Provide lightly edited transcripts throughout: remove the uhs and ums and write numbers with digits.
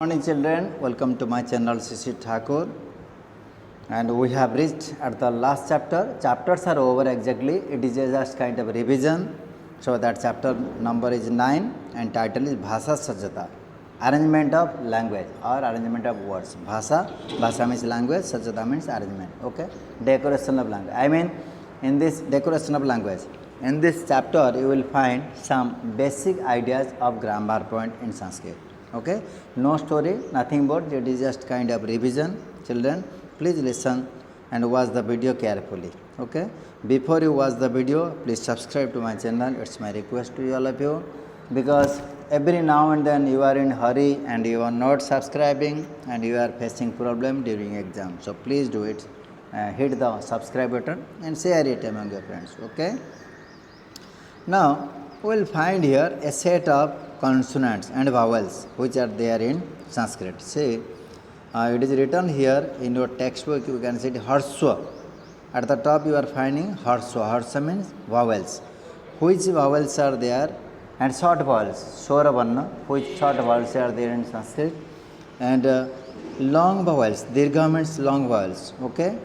Morning children, welcome to my channel Sisi Thakur, and we have reached at the last chapter. Chapters are over exactly, it is just kind of revision. So that chapter number is 9 and title is Bhasha Sajjata, arrangement of language or arrangement of words. Bhasha means language, Sajjata means arrangement, okay, decoration of language. I mean in this decoration of language, in this chapter you will find some basic ideas of grammar point in Sanskrit. Okay, no story, nothing but it is just kind of revision. Children, please listen and watch the video carefully. Okay, before you watch the video, please subscribe to my channel. It's my request to you, all of you, because every now and then you are in hurry and you are not subscribing and you are facing problem during exam. So please do it. Hit the subscribe button and share it among your friends. Okay. Now we will find here a set of consonants and vowels which are there in Sanskrit. See, it is written here in your textbook. You can see it Harswa. At the top you are finding Harswa. Harswa means vowels. Which vowels are there? And short vowels. Swara Varna. Which short vowels are there in Sanskrit? And long vowels. Dirgha means long vowels. Okay.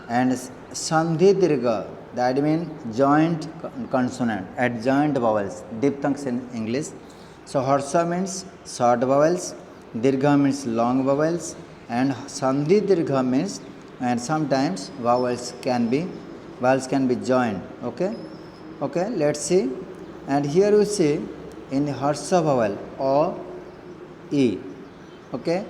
And Sandhi Dirgha. That means joint consonant, adjoint vowels, diphthongs in English. So Harsha means short vowels, Dirgha means long vowels, and Sandhi Dirgha means, and sometimes vowels can be joined. Okay, okay. Let's see. And here you see in Harsha vowel O, E. Okay,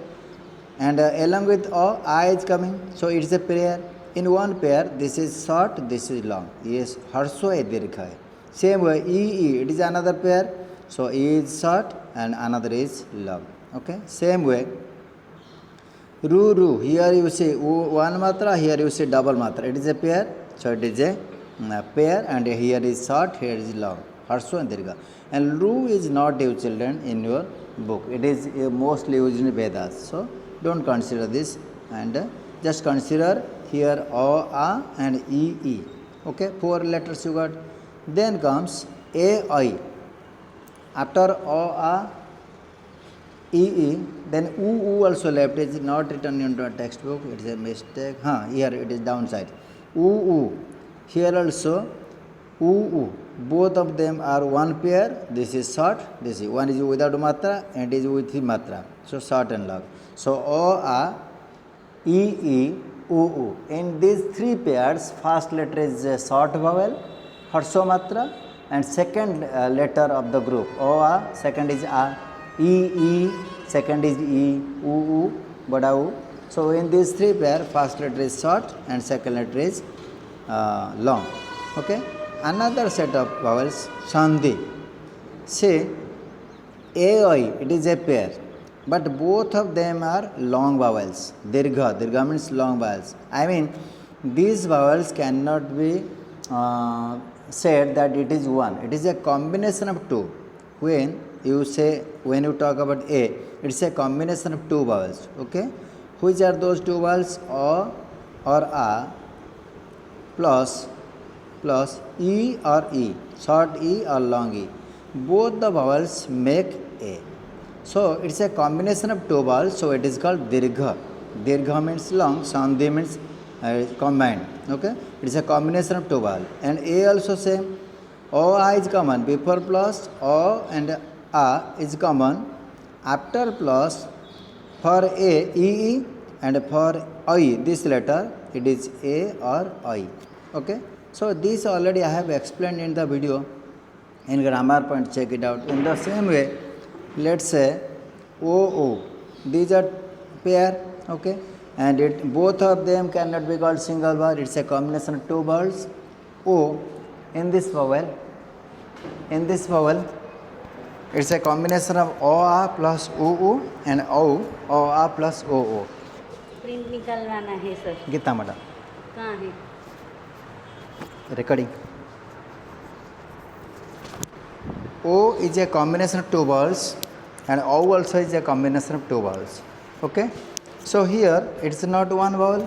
and along with O, I is coming. So it is a pair. In one pair, this is short, this is long. Yes, Harswa e Dirgha. Same way, E, it is another pair. So E is short and another is long. Okay, same way. Ru, here you see one matra, here you see double matra. It is a pair. So it is a pair, and here is short, here is long. Harswa and Dirgha. And Ru is not used, children, in your book. It is mostly used in Vedas. So don't consider this, and just consider here O, A and E, E. Okay, 4 letters you got. Then comes A, I. After O, A, E, E, then U also left. It is not written into a textbook. It is a mistake. Here it is downside. U. Here also U. Both of them are one pair. This is short. This is one is without matra and it is with matra. So short and long. So O, A, E, U. In these 3 pairs, first letter is a short vowel, Harsha matra, and second letter of the group O, A, second is A, E, second is E, U, Bada U. So in these 3 pairs, first letter is short and second letter is long. Okay. Another set of vowels, Sandhi. See, A, I, it is a pair. But both of them are long vowels. Dirgha means long vowels. I mean, these vowels cannot be said that it is one. It is a combination of 2. When you talk about A, it's a combination of 2 vowels. Okay, which are those 2 vowels? O or A plus E or E, short E or long E. Both the vowels make A. So it's a combination of 2 vowels, so it is called Dirgha. Dirgha means long, Sandhi means combined. Okay, it is a combination of 2 vowels. And A also same. O, I is common. Before plus O and A is common. After plus, for A, E, and for I, this letter, it is A or I. Okay, so this already I have explained in the video in grammar point. Check it out. In the same way, let's say O. These are pair. Okay, and both of them cannot be called single vowel. It's a combination of 2 vowels. O in this vowel, it's a combination of O, A plus U and O, A plus O. Print निकलवाना है sir. Gita madam कहाँ है? recording. O is a combination of 2 vowels and O also is a combination of 2 vowels. Okay, so here it is not one vowel.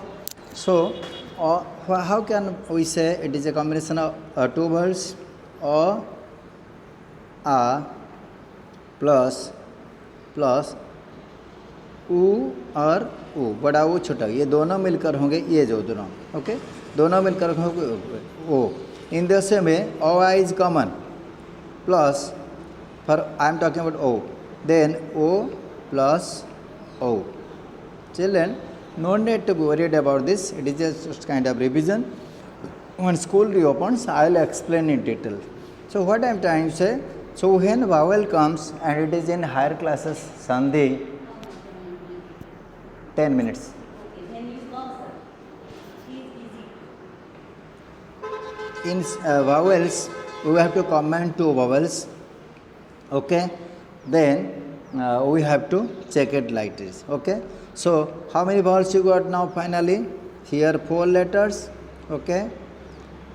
So how can we say it is a combination of 2 vowels? O, A plus ऊ और ऊ, बड़ा ऊ छोटा ऊ, ये दोनों मिलकर होंगे ये जो दोनों, ओके, दोनों मिलकर होंगे O. In the same way O I is common plus for I am talking about O, then O plus O. Children, no need to be worried about this. It is just kind of revision. When school reopens, I will explain in detail. So what I am trying to say, so when vowel comes and it is in higher classes, Sandhi, 10 minutes. Okay, then you go, sir. She is easy. In vowels, we have to combine two vowels, okay, then we have to check it like this, okay. So how many vowels you got now finally? Here 4 letters, okay,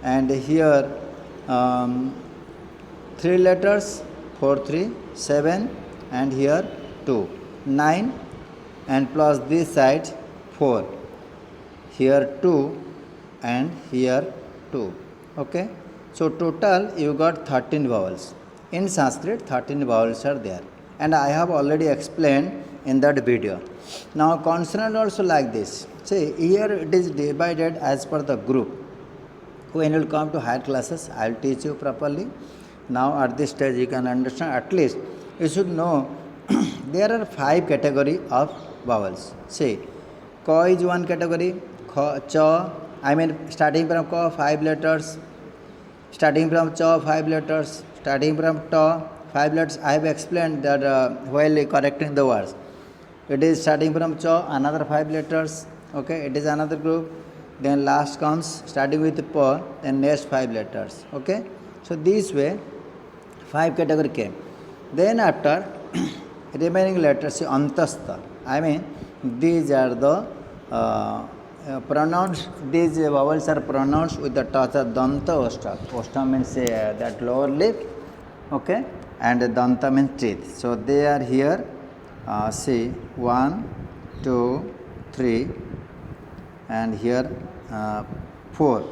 and here 3 letters, 4 3 7, and here 2 9, and plus this side 4, here 2 and here 2, okay. So total you got 13 vowels. In Sanskrit 13 vowels are there, and I have already explained in that video. Now consonant also like this. See, here it is divided as per the group. When you will come to higher classes, I will teach you properly. Now at this stage you can understand, at least you should know there are 5 category of vowels. See, Ka is one category, Kha, Cha, I mean starting from Ka 5 letters, starting from Cha 5 letters, starting from Ta 5 letters. I have explained that while correcting the words. It is starting from Cha, another 5 letters, okay, it is another group. Then last comes starting with Pa, then next 5 letters, okay. So this way 5 category came. Then after remaining letters, Antastha, I mean these are the pronounced, these vowels are pronounced with the touch of Danta Oshta. Oshta means that lower lip, okay, and Danta means teeth. So they are here. See, 1 2 3, and here 4.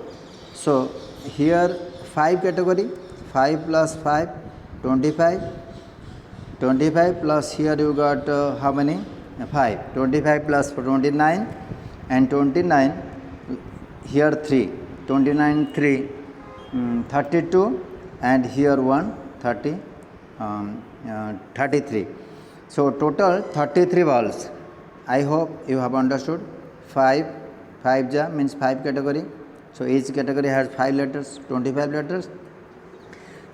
So here 5 category, 5 plus 5 25, 25 plus here you got how many, 5, 25 plus 29, and 29 here 3, 29 3 32, and here 1 30 33. So total 33 vowels. I hope you have understood. 5 ja means 5 category. So each category has 5 letters, 25 letters.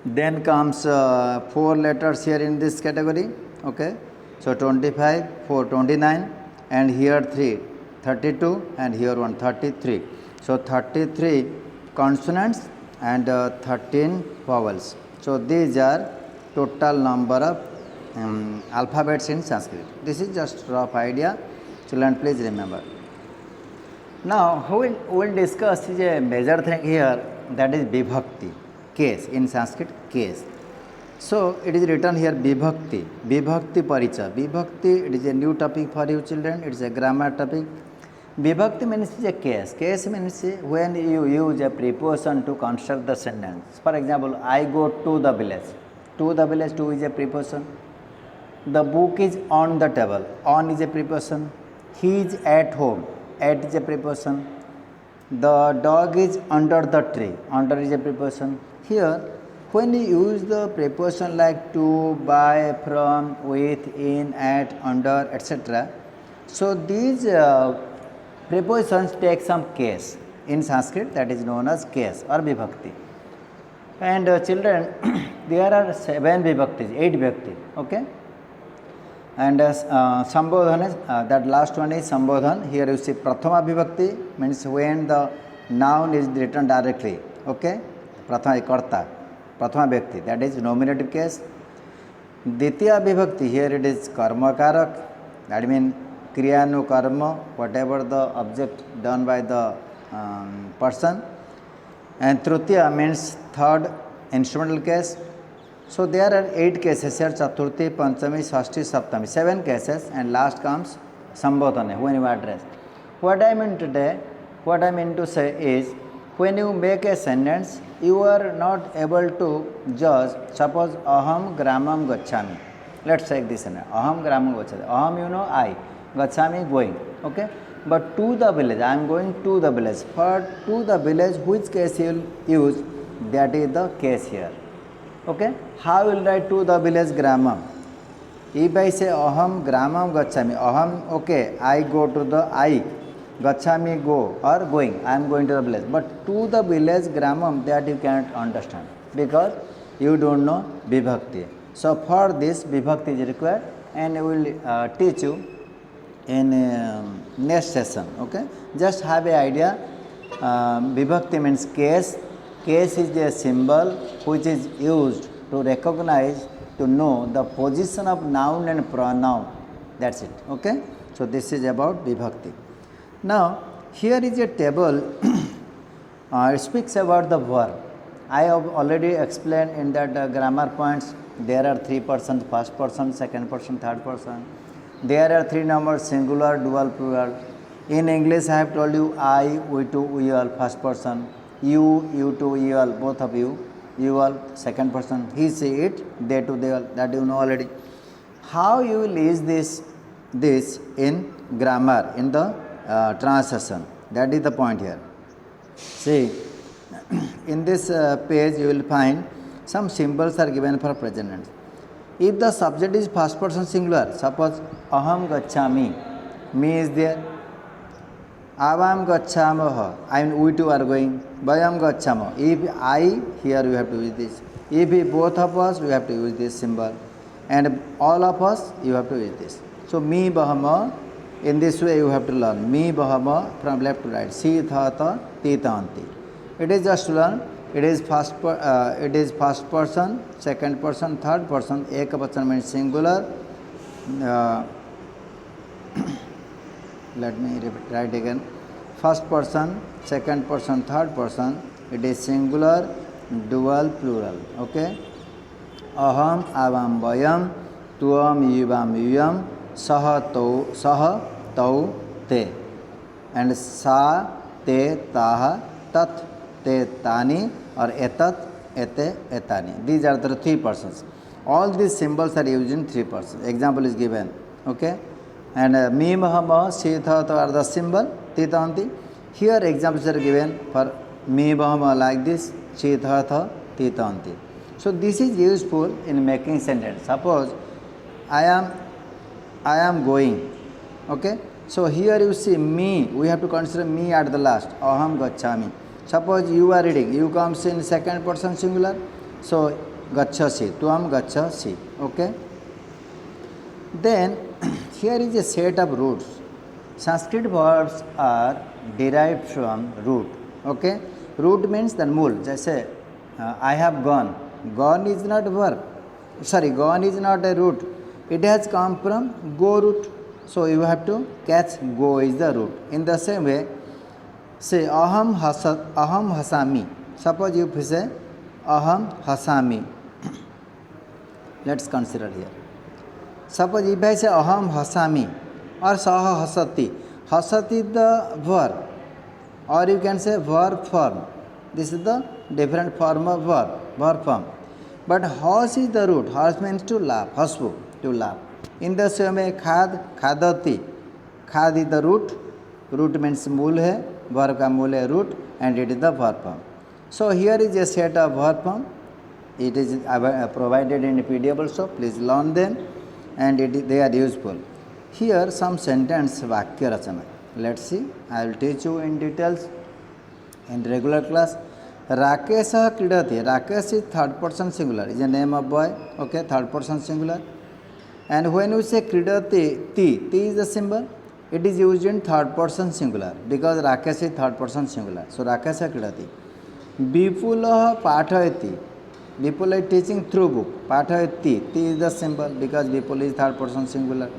Then comes 4 letters here in this category, okay. So 25, 4 29, and here 3 32, and here 1 33. So 33 consonants and 13 vowels. So these are total number of alphabets in Sanskrit. This is just rough idea. Children, please remember. Now, we will discuss a major thing here, that is Vibhakti, case in Sanskrit, case. So it is written here Vibhakti, Vibhakti Paricha. Vibhakti, it is a new topic for you children. It is a grammar topic. Vibhakti means a case. Case means when you use a preposition to construct the sentence. For example, I go to the village. To the village, to is a preposition. The book is on the table. On is a preposition. He is at home. At is a preposition. The dog is under the tree. Under is a preposition. Here, when you use the preposition like to, by, from, with, in, at, under, etc. So these prepositions take some case. In Sanskrit, that is known as case or vibhakti. And children, there are 7 vibhaktis, 8 vibhakti, okay. And Sambodhan is, that last one is Sambodhan. Here you see Prathama vibhakti, means when the noun is written directly, okay. Prathama karta, Prathama vibhakti, that is nominative case. Ditya vibhakti, here it is karma karak, that means kriya no karma, whatever the object done by the person. And Tritiya means third instrumental case. So there are 8 cases here, Chaturthi, Panchami, Shashti, Saptami, 7 cases, and last comes Sambodhana, when you address. What I mean today, what I mean to say is, when you make a sentence, you are not able to judge, suppose Aham Gramam Gacchami. Let's take this sentence, Aham Gramam Gacchami. Aham, you know, I. gachami going, okay. But to the village, I am going to the village. For to the village, which case you will use? That is the case here, okay. How will write to the village gramam? If I say aham gramam gachami, aham, okay, I go to the I, gachami go or going, I am going to the village. But to the village gramam, that you cannot understand because you don't know vibhakti. So for this vibhakti is required, and we will teach you in next session, okay. Just have a idea. Vibhakti means case. Case is a symbol which is used to recognize, to know the position of noun and pronoun. That's it, okay. So this is about vibhakti. Now here is a table. It speaks about the verb. I have already explained in that grammar points. There are 3 persons: first person, second person, third person. There are 3 numbers: singular, dual, plural. In English, I have told you I, we two, we all, first person. You two, you all, both of you. You all, second person. He, she, it, they two, they all. That you know already. How you will use this in grammar, in the translation? That is the point here. See, in this page you will find some symbols are given for present tense. If the subject is first person singular, suppose aham gachami, me is there. Avam gachamah, I mean we two are going. Vayam gachamo. If I, here you have to use this. If both of us, we have to use this symbol. And all of us, you have to use this. So me bahama, in this way you have to learn. Me bahama from left to right. Si tha ta ti tanti. It is just to learn. It is first person, second person, third person. Ekavachan means singular. Let me write again. First person, second person, third person. It is singular, dual, plural. Okay. Aham, avam, vayam, tuam, yuvam, yuyam, saha, tau, te. And sa, te, taha, tat, te, tani, or etat, ete, etani. These are the 3 persons. All these symbols are used in 3 persons. Example is given. Okay. And me, mahama, si, tha, ta are the symbol, titanti. Here examples are given for me, mahama like this, si, tha, tha, titanti. So this is useful in making sentence. Suppose I am going. Okay. So here you see me, we have to consider me at the last. Aham gachami. Suppose you are reading, you comes in second person singular. So gachasi, tuam gachasi. Okay. Then here is a set of roots. Sanskrit verbs are derived from root. Okay. Root means the mool. Just say I have gone. Gone is not a verb. Sorry, gone is not a root. It has come from go root. So you have to catch go is the root. In the same way, say aham hasami. Suppose you say aham hasami. Let's consider here. Suppose if I say aham hasami or saha hasati. Hasati is the verb, or you can say verb form. This is the different form of verb form. But has is the root. Has means to laugh. Hasvu, to laugh. In the same way, khad, khadati. Khad is the root. Root means mool hai. Verb ka mool hai root, and it is the verb form. So here is a set of verb form. It is provided in PDF also. Please learn them, and they are useful. Here some sentence vakya rachana. Let's see. I will teach you in details in regular class. Rakesha kridati. Rakesh is third person singular. Is a name of boy. Okay, third person singular. And when we say kridati, ti is the symbol. It is used in third person singular because Rakesh is third person singular. So Rakesha kridati. Vipula pathayati. Vipula is teaching through book. Pathayati. Ti is the symbol because Vipula is third person singular.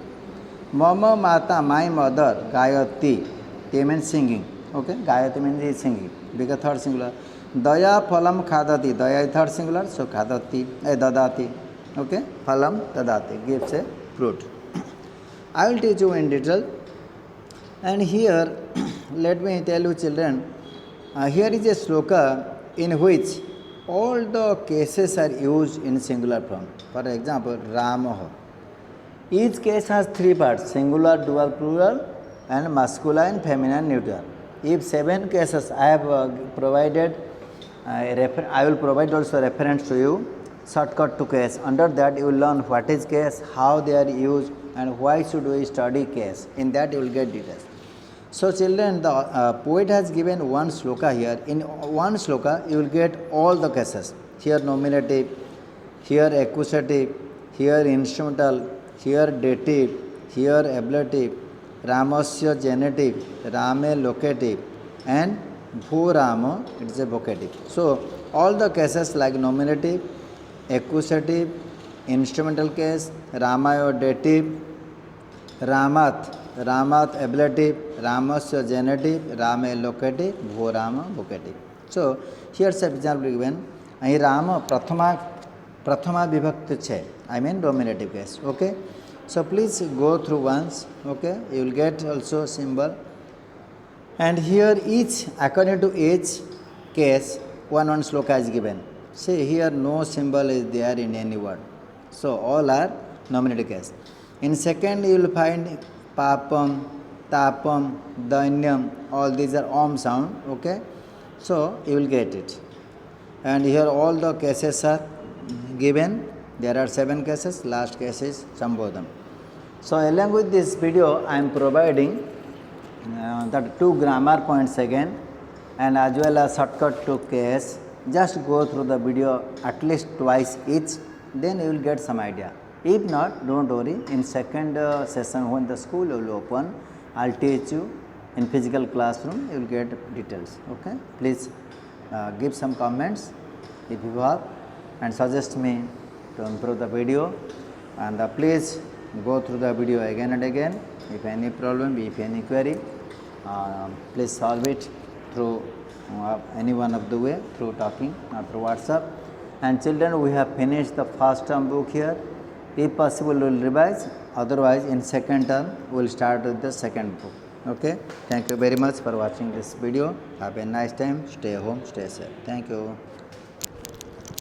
Mama mata, my mother, gayati. T means singing. Okay, gayati means singing because third singular. Daya phalam khadati. Daya is third singular, so khadati, dadati. Okay, phalam dadati gives a fruit. I will teach you in detail. And here, let me tell you children, here is a sloka in which all the cases are used in singular form. For example, Ramaha. Each case has three parts: singular, dual, plural, and masculine, feminine, neutral. If 7 cases I have provided, I will provide also reference to you, shortcut to case. Under that you will learn what is case, how they are used, and why should we study case. In that you will get details. So children, the poet has given one sloka here. In one sloka you will get all the cases. Here nominative, here accusative, here instrumental, here dative, here ablative, Ramasya genitive, Rame locative, and Bhurama, it is a vocative. So all the cases like nominative, accusative, instrumental case, Ramayo dative, Ramath ablative, Ramasya genitive, Rame locative, Bhurama vocative. So here some example given. અહીં રામ પ્રથમા વિભક્ત છે, I mean nominative case. Okay, so please go through once. Okay, you will get also symbol, and here each according to each case one sloka is given. See here no symbol is there in any word, so all are nominative case. In second you will find papam, tapam, dainyam, all these are om sound. Okay, so you will get it. And here all the cases are given. There are 7 cases. Last case is Sambodham. So along with this video I am providing that 2 grammar points again, and as well as shortcut to case. Just go through the video at least twice each, then you will get some idea. If not, don't worry, in second session when the school will open, I will teach you in physical classroom, you will get details. Okay, please give some comments if you have, and suggest me to improve the video, and please go through the video again and again. If any problem, if any query, please solve it through any one of the way, through talking or through WhatsApp. And children, we have finished the first term book here. If possible we will revise, otherwise in second term we will start with the second book. Okay, thank you very much for watching this video. Have a nice time. Stay home, stay safe. Thank you.